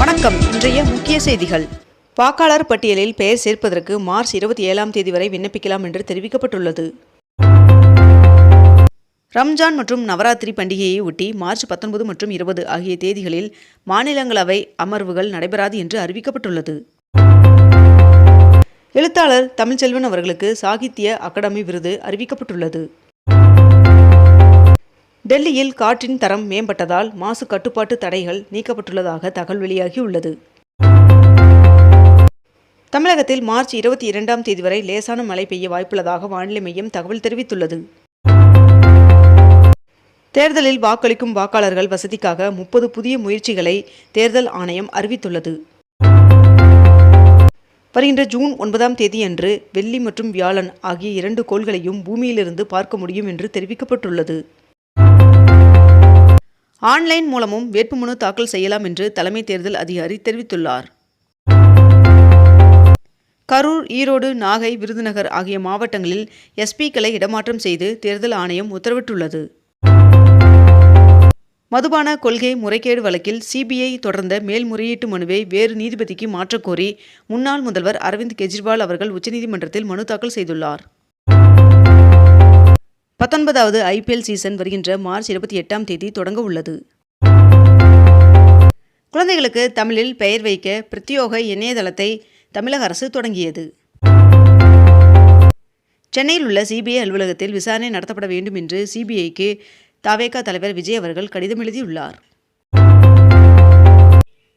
வணக்கம். இன்றைய முக்கிய செய்திகள். வாக்காளர் பட்டியலில் பெயர் சேர்ப்பதற்கு மார்ச் 27ஆம் தேதி வரை விண்ணப்பிக்கலாம் என்று தெரிவிக்கப்பட்டுள்ளது. ரம்ஜான் மற்றும் நவராத்திரி பண்டிகையை ஒட்டி மார்ச் 19 மற்றும் 20 ஆகிய தேதிகளில் மாநிலங்களவை அமர்வுகள் நடைபெறாது என்று அறிவிக்கப்பட்டுள்ளது. எழுத்தாளர் தமிழ்ச்செல்வன் அவர்களுக்கு சாகித்ய அகாடமி விருது அறிவிக்கப்பட்டுள்ளது. டெல்லியில் காற்றின் தரம் மேம்பட்டதால் மாசு கட்டுப்பாட்டு தடைகள் நீக்கப்பட்டுள்ளதாக தகவல் வெளியாகியுள்ளது. தமிழகத்தில் மார்ச் 22ஆம் தேதி வரை லேசான மழை பெய்ய வாய்ப்புள்ளதாக வானிலை மையம் தகவல் தெரிவித்துள்ளது. தேர்தலில் வாக்களிக்கும் வாக்காளர்கள் வசதிக்காக 30 புதிய முயற்சிகளை தேர்தல் ஆணையம் அறிவித்துள்ளது. வருகின்ற ஜூன் 9ஆம் தேதியன்று வெள்ளி மற்றும் வியாழன் ஆகிய 2 கோள்களையும் பூமியிலிருந்து பார்க்க முடியும் என்று தெரிவிக்கப்பட்டுள்ளது. ஆன்லைன் மூலமும் வேட்புமனு தாக்கல் செய்யலாம் என்று தலைமை தேர்தல் அதிகாரி தெரிவித்துள்ளார். கரூர், ஈரோடு, நாகை, விருதுநகர் ஆகிய மாவட்டங்களில் எஸ்பிக்களை இடமாற்றம் செய்து தேர்தல் ஆணையம் உத்தரவிட்டுள்ளது. மதுபான கொள்கை முறைகேடு வழக்கில் சிபிஐ தொடர்ந்த மேல்முறையீட்டு மனுவை வேறு நீதிபதிக்கு மாற்றக்கோரி முன்னாள் முதல்வர் அரவிந்த் கெஜ்ரிவால் அவர்கள் உச்சநீதிமன்றத்தில் மனு தாக்கல் செய்துள்ளார். 19வது ஐபிஎல் சீசன் வருகின்ற மார்ச் 28ஆம் தேதி தொடங்க உள்ளது. குழந்தைகளுக்கு தமிழில் பெயர் வைக்க பிரத்யோக இணையதளத்தை தமிழக அரசு தொடங்கியது. சென்னையில் உள்ள சிபிஐ அலுவலகத்தில் விசாரணை நடத்தப்பட வேண்டும் என்று சிபிஐக்கு தவேகா தலைவர் விஜய் அவர்கள் கடிதம் எழுதியுள்ளார்.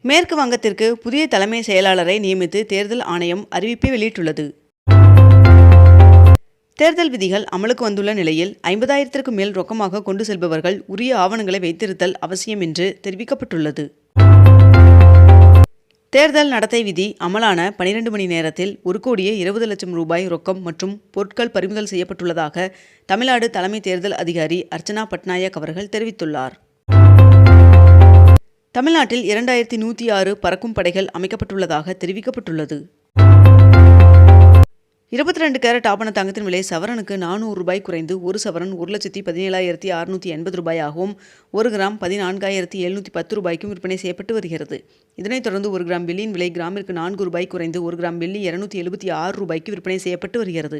மேற்கு வங்கத்திற்கு புதிய தலைமை செயலாளரை நியமித்து தேர்தல் ஆணையம் அறிவிப்பை வெளியிட்டுள்ளது. தேர்தல் விதிகள் அமலுக்கு வந்துள்ள நிலையில் 50,000க்கும் மேல் ரொக்கமாக கொண்டு செல்பவர்கள் உரிய ஆவணங்களை வைத்திருத்தல் அவசியம் என்று தெரிவிக்கப்பட்டுள்ளது. தேர்தல் நடத்தை விதி அமலான 12 மணி நேரத்தில் 1,20,00,000 ரூபாய் ரொக்கம் மற்றும் பொருட்கள் பறிமுதல் செய்யப்பட்டுள்ளதாக தமிழ்நாடு தலைமை தேர்தல் அதிகாரி அர்ச்சனா பட்நாயக் அவர்கள் தெரிவித்துள்ளார். தமிழ்நாட்டில் 2106 பறக்கும் படைகள் அமைக்கப்பட்டுள்ளதாக தெரிவிக்கப்பட்டுள்ளது. 22 கேரட் ஆபண தங்கத்தின் விலை சவரனுக்கு 400 ரூபாய் குறைந்து 1 சவரன் 1,17,680 ரூபாயாகவும் 1 கிராம் 14,710 ரூபாய்க்கும் விற்பனை செய்யப்பட்டு வருகிறது. இதனைத் தொடர்ந்து 1 கிராம் வெள்ளியின் விலை கிராமிற்கு 4 ரூபாய் குறைந்து 1 கிராம் வெள்ளி 276 ரூபாய்க்கு விற்பனை செய்யப்பட்டு வருகிறது.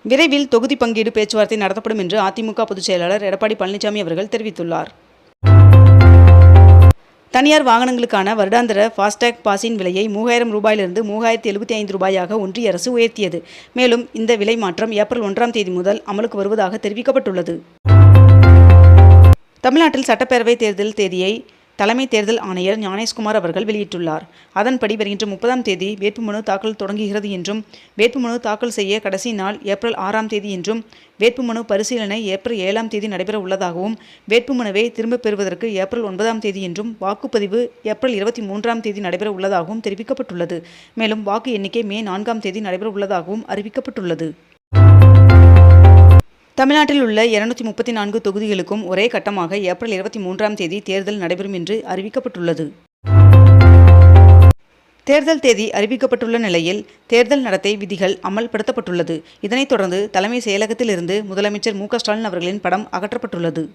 விரைவில் தொகுதி பங்கீடு பேச்சுவார்த்தை நடத்தப்படும் என்று அதிமுக பொதுச் செயலாளர் எடப்பாடி பழனிசாமி அவர்கள் தெரிவித்துள்ளார். தனியார் வாகனங்களுக்கான வருடாந்திர ஃபாஸ்டேக் பாஸின் விலையை 3,000 ரூபாயிலிருந்து 3,075 ரூபாயாக ஒன்றிய அரசு உயர்த்தியது. மேலும் இந்த விலை மாற்றம் ஏப்ரல் 1ஆம் தேதி முதல் அமலுக்கு வருவதாக தெரிவிக்கப்பட்டுள்ளது. தமிழ்நாட்டில் சட்டப்பேரவை தேர்தல் தேதியை தலைமை தேர்தல் ஆணையர் ஞானேஷ்குமார் அவர்கள் வெளியிட்டுள்ளார். அதன்படி வருகின்ற 30ஆம் தேதி வேட்புமனு தாக்கல் தொடங்குகிறது என்றும் வேட்புமனு தாக்கல் செய்ய கடைசி நாள் ஏப்ரல் 6ஆம் தேதி என்றும் வேட்புமனு பரிசீலனை ஏப்ரல் 7ஆம் தேதி நடைபெற உள்ளதாகவும் வேட்புமனுவை திரும்பப் பெறுவதற்கு ஏப்ரல் 9ஆம் தேதி என்றும் வாக்குப்பதிவு ஏப்ரல் 23ஆம் தேதி நடைபெற உள்ளதாகவும் தெரிவிக்கப்பட்டுள்ளது. மேலும் வாக்கு எண்ணிக்கை மே 4ஆம் தேதி நடைபெற உள்ளதாகவும் அறிவிக்கப்பட்டுள்ளது. தமிழ்நாட்டில் உள்ள 234 தொகுதிகளுக்கும் ஒரே கட்டமாக ஏப்ரல் 23ஆம் தேதி தேர்தல் நடைபெறும் என்று அறிவிக்கப்பட்டுள்ளது. தேர்தல் தேதி அறிவிக்கப்பட்டுள்ள நிலையில் தேர்தல் நடத்தை விதிகள் அமல்படுத்தப்பட்டுள்ளது. இதனைத் தொடர்ந்து தலைமை செயலகத்திலிருந்து முதலமைச்சர் மு.க.ஸ்டாலின் அவர்களின் படம் அகற்றப்பட்டுள்ளது.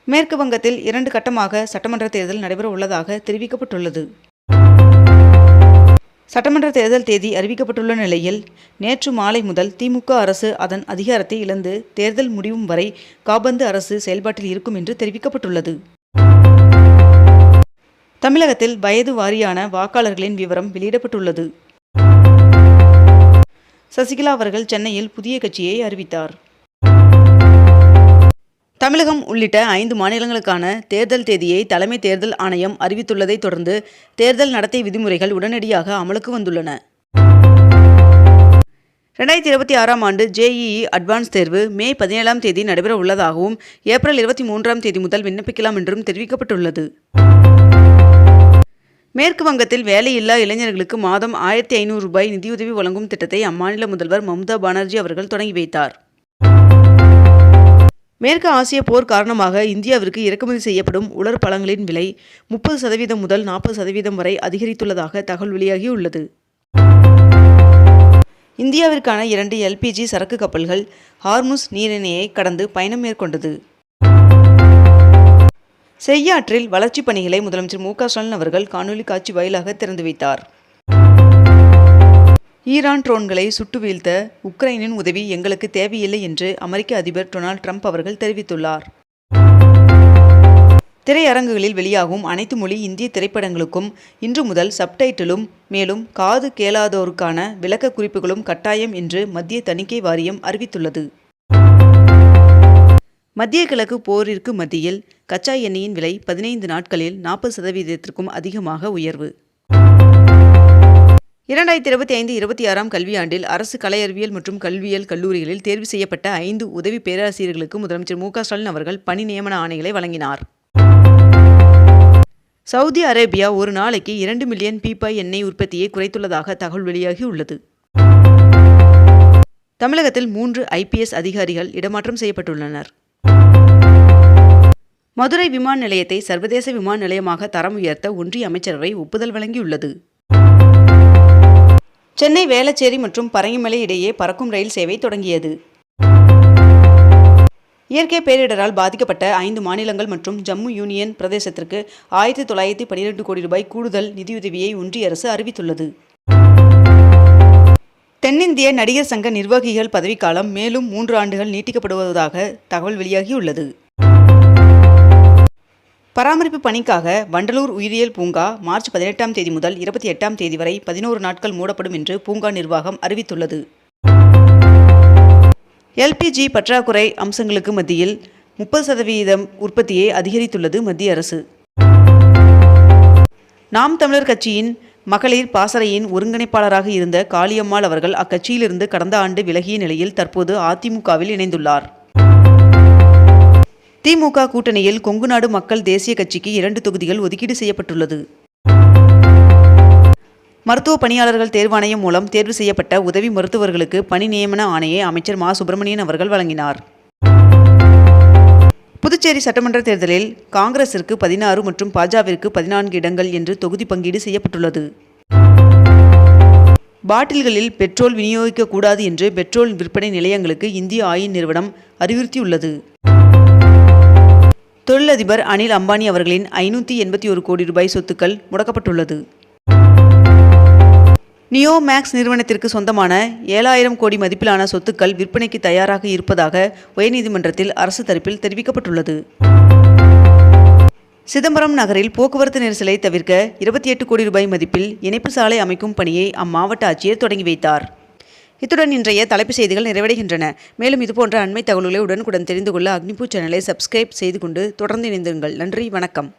மேற்கு வங்கத்தில் 2 கட்டமாக சட்டமன்ற தேர்தல் நடைபெற உள்ளதாக தெரிவிக்கப்பட்டுள்ளது. சட்டமன்ற தேர்தல் தேதி அறிவிக்கப்பட்டுள்ள நிலையில் நேற்று மாலை முதல் திமுக அரசு அதன் அதிகாரத்தை இழந்து தேர்தல் முடிவும் வரை காபந்து அரசு செயல்பாட்டில் இருக்கும் என்று தெரிவிக்கப்பட்டுள்ளது. தமிழகத்தில் வயது வாரியான வாக்காளர்களின் விவரம் வெளியிடப்பட்டுள்ளது. சசிகலா அவர்கள் சென்னையில் புதிய கட்சியை அறிவித்தார். தமிழகம் உள்ளிட்ட 5 மாநிலங்களுக்கான தேர்தல் தேதியை தலைமை தேர்தல் ஆணையம் அறிவித்துள்ளதை தொடர்ந்து தேர்தல் நடத்தை விதிமுறைகள் உடனடியாக அமலுக்கு வந்துள்ளன. 2026ஆம் ஆண்டு JEE அட்வான்ஸ் தேர்வு மே 17ஆம் தேதி நடைபெற உள்ளதாகவும் ஏப்ரல் 23ஆம் தேதி முதல் விண்ணப்பிக்கலாம் என்றும் தெரிவிக்கப்பட்டுள்ளது. மேற்கு வங்கத்தில் வேலையில்லா இளைஞர்களுக்கு மாதம் 1,500 ரூபாய் நிதியுதவி வழங்கும் திட்டத்தை அம்மாநில முதல்வர் மம்தா பானர்ஜி அவர்கள் தொடங்கி வைத்தார். மேற்கு ஆசிய போர் காரணமாக இந்தியாவிற்கு இறக்குமதி செய்யப்படும் உலர் பழங்களின் விலை 30% முதல் 40% வரை அதிகரித்துள்ளதாக தகவல் வெளியாகியுள்ளது. இந்தியாவிற்கான 2 LPG சரக்கு கப்பல்கள் ஹார்முஸ் நீரிணையை கடந்து பயணம் மேற்கொண்டது. செய்யாற்றில் வளர்ச்சிப் பணிகளை முதலமைச்சர் மு க ஸ்டாலின் அவர்கள் காணொலி காட்சி வாயிலாக திறந்து வைத்தார். ஈரான் ட்ரோன்களை சுட்டு வீழ்த்த உக்ரைனின் உதவி எங்களுக்கு தேவையில்லை என்று அமெரிக்க அதிபர் டொனால்ட் ட்ரம்ப் அவர்கள் தெரிவித்துள்ளார். திரையரங்குகளில் வெளியாகும் அனைத்து மொழி இந்திய திரைப்படங்களுக்கும் இன்று முதல் சப்டைட்டிலும் மேலும் காது கேளாதோருக்கான விளக்க குறிப்புகளும் கட்டாயம் என்று மத்திய தணிக்கை வாரியம் அறிவித்துள்ளது. மத்திய கிழக்கு போரிற்கு மத்தியில் கச்சா எண்ணெயின் விலை 15 நாட்களில் 40% அதிகமாக உயர்வு. 2025-26 கல்வியாண்டில் அரசு கலை அறிவியல் மற்றும் கல்வியியல் கல்லூரிகளில் தேர்வு செய்யப்பட்ட 5 உதவி பேராசிரியர்களுக்கு முதலமைச்சர் மு க ஸ்டாலின் அவர்கள் பணி நியமன ஆணைகளை வழங்கினார். சவுதி அரேபியா ஒரு நாளைக்கு 2 மில்லியன் பீப்பாய் எண்ணெய் உற்பத்தியை குறைத்துள்ளதாக தகவல் வெளியாகியுள்ளது. தமிழகத்தில் 3 IPS அதிகாரிகள் இடமாற்றம் செய்யப்பட்டுள்ளனர். மதுரை விமான நிலையத்தை சர்வதேச விமான நிலையமாக தரம் உயர்த்த ஒன்றிய அமைச்சரவை ஒப்புதல் வழங்கியுள்ளது. சென்னை வேளச்சேரி மற்றும் பரங்கிமலை இடையே பறக்கும் ரயில் சேவை தொடங்கியது. இயற்கை பேரிடரால் பாதிக்கப்பட்ட 5 மாநிலங்கள் மற்றும் ஜம்மு யூனியன் பிரதேசத்திற்கு 1912 கோடி ரூபாய் கூடுதல் நிதியுதவியை ஒன்றிய அரசு அறிவித்துள்ளது. தென்னிந்திய நடிகர் சங்க நிர்வாகிகள் பதவிக்காலம் மேலும் 3 ஆண்டுகள் நீட்டிக்கப்படுவதாக தகவல் வெளியாகியுள்ளது. பராமரிப்பு பணிக்காக வண்டலூர் உயிரியல் பூங்கா மார்ச் 18ஆம் தேதி முதல் 28ஆம் தேதி வரை 11 நாட்கள் மூடப்படும் என்று பூங்கா நிர்வாகம் அறிவித்துள்ளது. LPG பற்றாக்குறை அம்சங்களுக்கு மத்தியில் 30% உற்பத்தியை அதிகரித்துள்ளது மத்திய அரசு. நாம் தமிழர் கட்சியின் மகளிர் பாசறையின் ஒருங்கிணைப்பாளராக இருந்த காளியம்மாள் அவர்கள் அக்கட்சியிலிருந்து கடந்த ஆண்டு விலகிய நிலையில் தற்போது அதிமுகவில் இணைந்துள்ளார். திமுக கூட்டணியில் கொங்குநாடு மக்கள் தேசிய கட்சிக்கு 2 தொகுதிகள் ஒதுக்கீடு செய்யப்பட்டுள்ளது. மருத்துவ பணியாளர்கள் தேர்வாணையம் மூலம் தேர்வு செய்யப்பட்ட உதவி மருத்துவர்களுக்கு பணி நியமன ஆணையை அமைச்சர் மா சுப்பிரமணியன் அவர்கள் வழங்கினார். புதுச்சேரி சட்டமன்ற தேர்தலில் காங்கிரசிற்கு 16 மற்றும் பாஜவிற்கு 14 இடங்கள் என்று தொகுதி பங்கீடு செய்யப்பட்டுள்ளது. பாட்டில்களில் பெட்ரோல் விநியோகிக்கக்கூடாது என்று பெட்ரோல் விற்பனை நிலையங்களுக்கு இந்திய ஆயில் நிறுவனம் அறிவுறுத்தியுள்ளது. தொழிலதிபர் அனில் அம்பானி அவர்களின் 581 கோடி ரூபாய் சொத்துக்கள் முடக்கப்பட்டுள்ளது. நியோ மேக்ஸ் நிறுவனத்திற்கு சொந்தமான 7000 கோடி மதிப்பிலான சொத்துக்கள் விற்பனைக்கு தயாராக இருப்பதாக உயர்நீதிமன்றத்தில் அரசு தரப்பில் தெரிவிக்கப்பட்டுள்ளது. சிதம்பரம் நகரில் போக்குவரத்து நெரிசலை தவிர்க்க 28 கோடி ரூபாய் மதிப்பில் இணைப்பு சாலை அமைக்கும் பணியை அம்மாவட்ட ஆட்சியர் தொடங்கி வைத்தார். இத்துடன் இன்றைய தலைப்புச் செய்திகள் நிறைவடைகின்றன. மேலும் இதுபோன்ற அண்மை தகவல்களை உடனுக்குடன் தெரிந்து கொள்ள அக்னிபூ சேனலை சப்ஸ்கிரைப் செய்து கொண்டு தொடர்ந்து இணைந்திருங்கள். நன்றி, வணக்கம்.